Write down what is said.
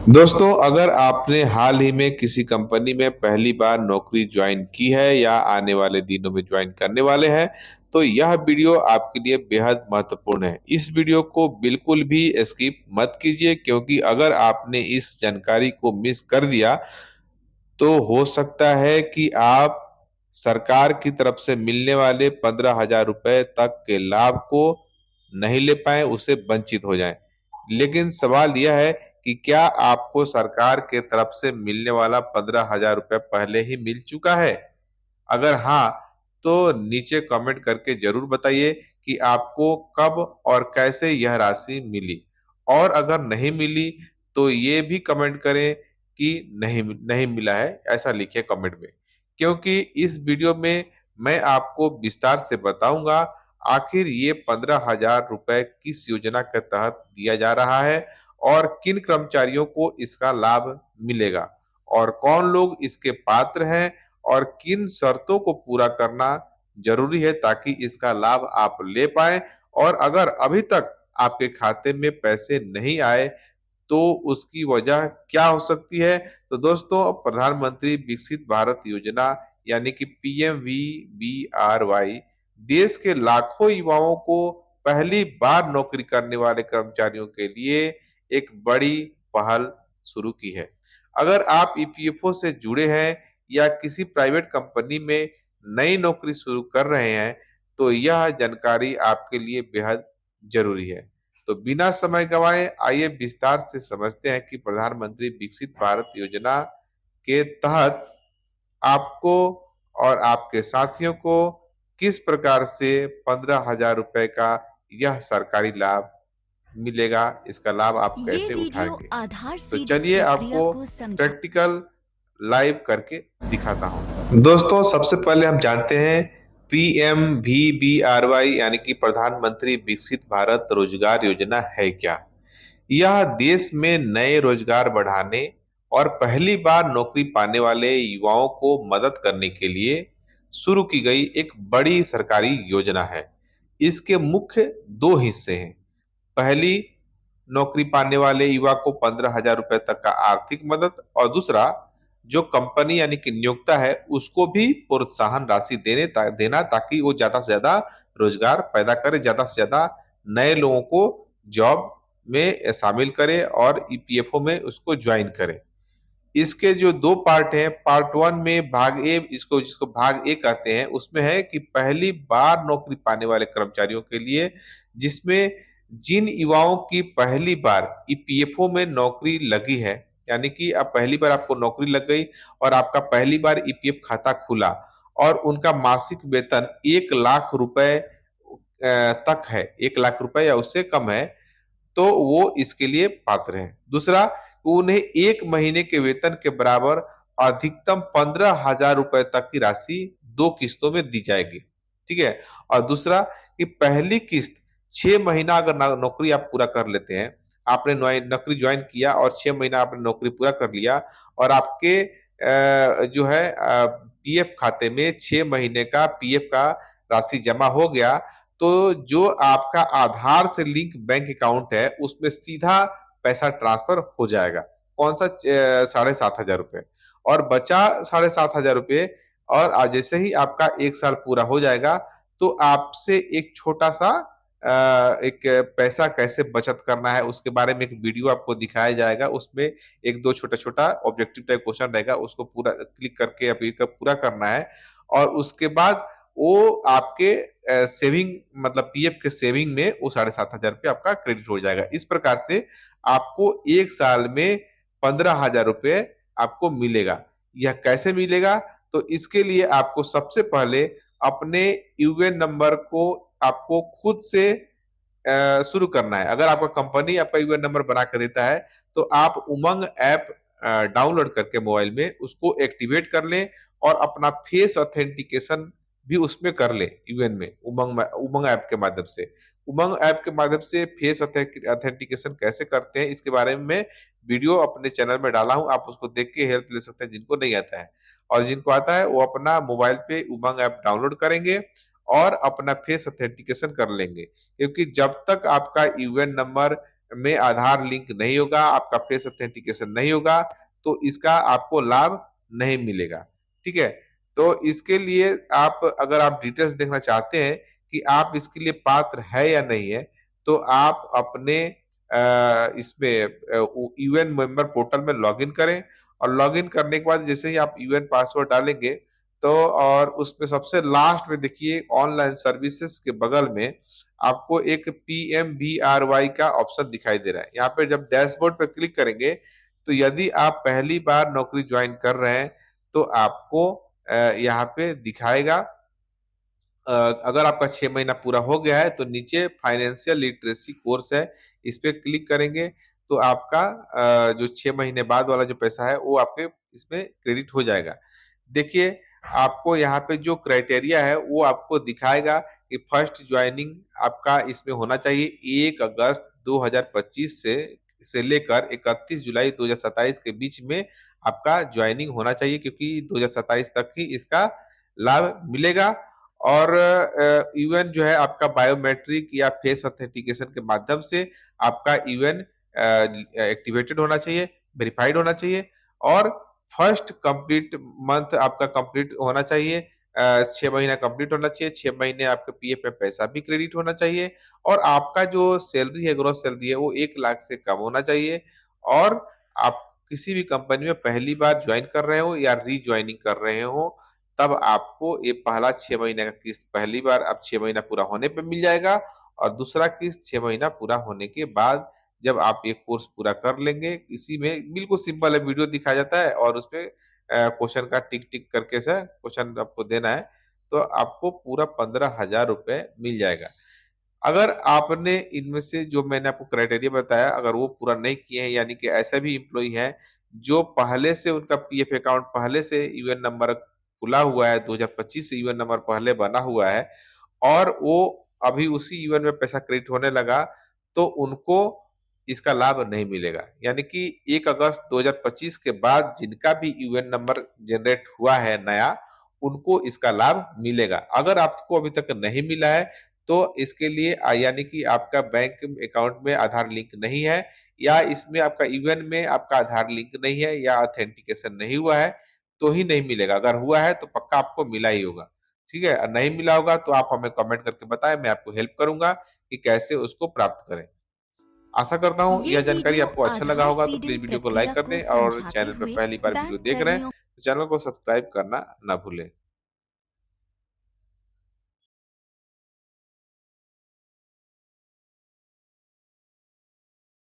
दोस्तों, अगर आपने हाल ही में किसी कंपनी में पहली बार नौकरी ज्वाइन की है या आने वाले दिनों में ज्वाइन करने वाले हैं, तो यह वीडियो आपके लिए बेहद महत्वपूर्ण है। इस वीडियो को बिल्कुल भी स्किप मत कीजिए, क्योंकि अगर आपने इस जानकारी को मिस कर दिया, तो हो सकता है कि आप सरकार की तरफ से मिलने वाले 15,000 रुपए तक के लाभ को नहीं ले पाएँ, उससे वंचित हो जाएँ। लेकिन सवाल यह है कि क्या आपको सरकार के तरफ से मिलने वाला 15,000 रुपए पहले ही मिल चुका है? अगर हाँ, तो नीचे कमेंट करके ज़रूर बताइए कि आपको कब और कैसे यह राशि मिली। और अगर नहीं मिली, तो ये भी कमेंट करें कि नहीं मिला है, ऐसा लिखें कमेंट में। क्योंकि इस वीडियो में मैं आपको विस्तार से बताऊँगा, आखिर ये 15,000 रुपए किस योजना के तहत दिया जा रहा है और किन कर्मचारियों को इसका लाभ मिलेगा और कौन लोग इसके पात्र हैं और किन शर्तों को पूरा करना ज़रूरी है ताकि इसका लाभ आप ले पाएँ। और अगर अभी तक आपके खाते में पैसे नहीं आए, तो उसकी वजह क्या हो सकती है? तो दोस्तों, प्रधानमंत्री विकसित भारत योजना यानी कि पीएमवीवीआरवाई देश के लाखों युवाओं को पहली बार नौकरी करने वाले कर्मचारियों के लिए एक बड़ी पहल शुरू की है। अगर आप ईपीएफओ से जुड़े हैं या किसी प्राइवेट कंपनी में नई नौकरी शुरू कर रहे हैं, तो यह जानकारी आपके लिए बेहद ज़रूरी है। तो बिना समय गंवाए आइए विस्तार से समझते हैं कि प्रधानमंत्री विकसित भारत योजना के तहत आपको और आपके साथियों को किस प्रकार से 15,000 रुपए का यह सरकारी लाभ मिलेगा, इसका लाभ आप ये कैसे वीडियो उठाएँगे। आधार तो सीडिंग चलिए प्रक्रिया आपको को समझा। प्रैक्टिकल लाइव करके दिखाता हूँ। दोस्तों, सबसे पहले हम जानते हैं पीएमवीवीआरवाई यानी कि प्रधानमंत्री विकसित भारत रोजगार योजना है क्या? यह देश में नए रोजगार बढ़ाने और पहली बार नौकरी पाने वाले युवाओं को मदद करने के लिए शुरू की गई एक बड़ी सरकारी योजना है। इसके मुख्य 2 हिस्से हैं। पहली, नौकरी पाने वाले युवा को 15,000 रुपए तक का आर्थिक मदद और दूसरा, जो कंपनी यानी कि नियोक्ता है, उसको भी प्रोत्साहन राशि देना ताकि वो ज़्यादा से ज़्यादा रोजगार पैदा करे, ज़्यादा से ज़्यादा नए लोगों को जॉब में शामिल करे और ईपीएफओ में उसको जॉइन करे। इसके जो 2 पार्ट हैं, पार्ट 1 में भाग ए इसको जिसको भाग ए कहते हैं, उसमें है कि पहली बार नौकरी पाने वाले कर्मचारियों के लिए, जिसमें जिन युवाओं की पहली बार ईपीएफओ में नौकरी लगी है, यानी कि अब पहली बार आपको नौकरी लग गई और आपका पहली बार ईपीएफ खाता खुला और उनका मासिक वेतन 1 लाख रुपए तक है, 1 लाख रुपए या उससे कम है, तो वो इसके लिए पात्र हैं। दूसरा, उन्हें 1 महीने के वेतन के बराबर अधिकतम 15,000 रुपए तक की राशि 2 किस्तों में दी जाएगी। ठीक है? और दूसरा कि पहली किस्त 6 महीना अगर नौकरी आप पूरा कर लेते हैं, आपने नौकरी जॉइन किया और 6 महीना आपने नौकरी पूरा कर लिया और आपके जो है पीएफ खाते में 6 महीने का पीएफ का राशि जमा हो गया, तो जो आपका आधार से लिंक बैंक अकाउंट है, उसमें सीधा पैसा ट्रांसफर हो जाएगा। कौन-सा 7,500 रुपए और बचा 7,500 रुपए और जैसे ही आपका 1 साल पूरा हो जाएगा, तो आपसे एक छोटा-सा एक पैसा कैसे बचत करना है, उसके बारे में एक वीडियो आपको दिखाया जाएगा। उसमें 1-2 छोटा-छोटा ऑब्जेक्टिव टाइप क्वेश्चन रहेगा, उसको पूरा क्लिक करके अभी का पूरा करना है और उसके बाद वो आपके सेविंग मतलब पीएफ के सेविंग में वो 7,500 रुपए आपका क्रेडिट हो जाएगा। इस प्रकार से आपको 1 साल में 15,000 रुपए आपको मिलेगा। यह कैसे मिलेगा? तो इसके लिए आपको सबसे पहले अपने यूएएन नंबर को आपको खुद से शुरू करना है। अगर आपका कंपनी आपका यूएएन नंबर बना के देता है, तो आप उमंग ऐप डाउनलोड करके मोबाइल में उसको एक्टिवेट कर लें और अपना फेस ऑथेंटिकेशन भी उसमें कर लें यूएएन में, उमंग ऐप के माध्यम से। उमंग ऐप के माध्यम से फेस ऑथेंटिकेशन कैसे करते हैं, इसके बारे में मैं वीडियो अपने चैनल में डाला हूँ, आप उसको देख के हेल्प ले सकते हैं जिनको नहीं आता है। और जिनको आता है, वो अपना मोबाइल पे उमंग ऐप डाउनलोड करेंगे और अपना फेस ऑथेंटिकेशन कर लेंगे। क्योंकि जब तक आपका यूएएन नंबर में आधार लिंक नहीं होगा, आपका फेस ऑथेंटिकेशन नहीं होगा, तो इसका आपको लाभ नहीं मिलेगा। ठीक है, तो इसके लिए आप, अगर आप डिटेल्स देखना चाहते हैं कि आप इसके लिए पात्र है या नहीं है, तो आप अपने इसमें यूएन मेंबर पोर्टल में लॉगिन करें, और लॉगिन करने के बाद जैसे ही आप यूएन पासवर्ड डालेंगे, तो और उसमें सबसे लास्ट में देखिए ऑनलाइन सर्विसेज के बगल में आपको एक PMBRY का ऑप्शन दिखाई दे रहा है। यहाँ पे जब डैशबोर्ड पर क्लिक करेंगे, तो यदि आप पहली बार नौकरी ज्वाइन कर रहे हैं, तो आपको यहाँ पे दिखाएगा। अगर आपका 6 महीना पूरा हो गया है, तो नीचे फाइनेंशियल लिटरेसी कोर्स है, इस पे क्लिक करेंगे, तो आपका जो 6 महीने बाद वाला जो पैसा है वो आपके इसमें क्रेडिट हो जाएगा। देखिए, आपको यहाँ पे जो क्राइटेरिया है वो आपको दिखाएगा कि फर्स्ट ज्वाइनिंग आपका इसमें होना चाहिए 1 अगस्त 2025 से लेकर 31 जुलाई 2027 के बीच में आपका ज्वाइनिंग होना चाहिए, क्योंकि 2027 तक ही इसका लाभ मिलेगा। और इवन जो है आपका बायोमेट्रिक या फेस ऑथेंटिकेशन के माध्यम से आपका इवन एक्टिवेटेड होना चाहिए, वेरीफाइड होना चाहिए, और फर्स्ट कंप्लीट मंथ आपका कंप्लीट होना चाहिए, 6 महीना कंप्लीट होना चाहिए, 6 महीने आपके पीएफ में पैसा भी क्रेडिट होना चाहिए, और आपका जो सैलरी है, ग्रोस सैलरी है, वो 1 लाख से कम होना चाहिए, और आप किसी भी कंपनी में पहली बार ज्वाइन कर रहे हो या रीज्वाइनिंग कर रहे हो, तब आपको ये पहला 6 महीने का किस्त पहली बार अब 6 महीना पूरा होने पे मिल जाएगा, और दूसरा किस्त 6 महीना पूरा होने के बाद जब आप ये कोर्स पूरा कर लेंगे। इसी में बिल्कुल सिंपल है, वीडियो दिखाया जाता है और उसपे क्वेश्चन का टिक टिक करके से क्वेश्चन आपको देना है, तो आपको पूरा 15,000 रुपए मिल जाएगा। अगर आपने इनमें से जो मैंने आपको क्राइटेरिया बताया, अगर वो पूरा नहीं किए हैं, यानी कि ऐसा भी एम्प्लॉई है जो पहले से उनका पीएफ अकाउंट पहले से यूएन नंबर खुला हुआ है, 2025 से यूएन नंबर पहले बना हुआ है, और वो अभी उसी यूएन में पैसा क्रेडिट होने लगा, तो उनको इसका लाभ नहीं मिलेगा। यानी कि 1 अगस्त 2025 के बाद जिनका भी यूएन नंबर जनरेट हुआ है नया, उनको इसका लाभ मिलेगा। अगर आपको अभी तक नहीं मिला है, तो इसके लिए यानी कि आपका बैंक अकाउंट में आधार लिंक नहीं है, या इसमें आपका यूएन में आपका आधार लिंक नहीं है, या ऑथेंटिकेशन नहीं हुआ है, तो ही नहीं मिलेगा। अगर हुआ है तो पक्का आपको मिला ही होगा। ठीक है? नहीं मिला होगा तो आप हमें कमेंट करके बताएं, मैं आपको हेल्प करूंगा कि कैसे उसको प्राप्त करें। आशा करता हूँ ये यह जानकारी वीडियो आपको अच्छा लगा आधार होगा, तो सीडिंग प्लीज वीडियो को लाइक प्रक्रिया कर को दें, और समझाते चैनल पर हुए पहली बार वीडियो बैंक देख रहे हैं कर्मियों तो चैनल को सब्सक्राइब करना ना भूलें।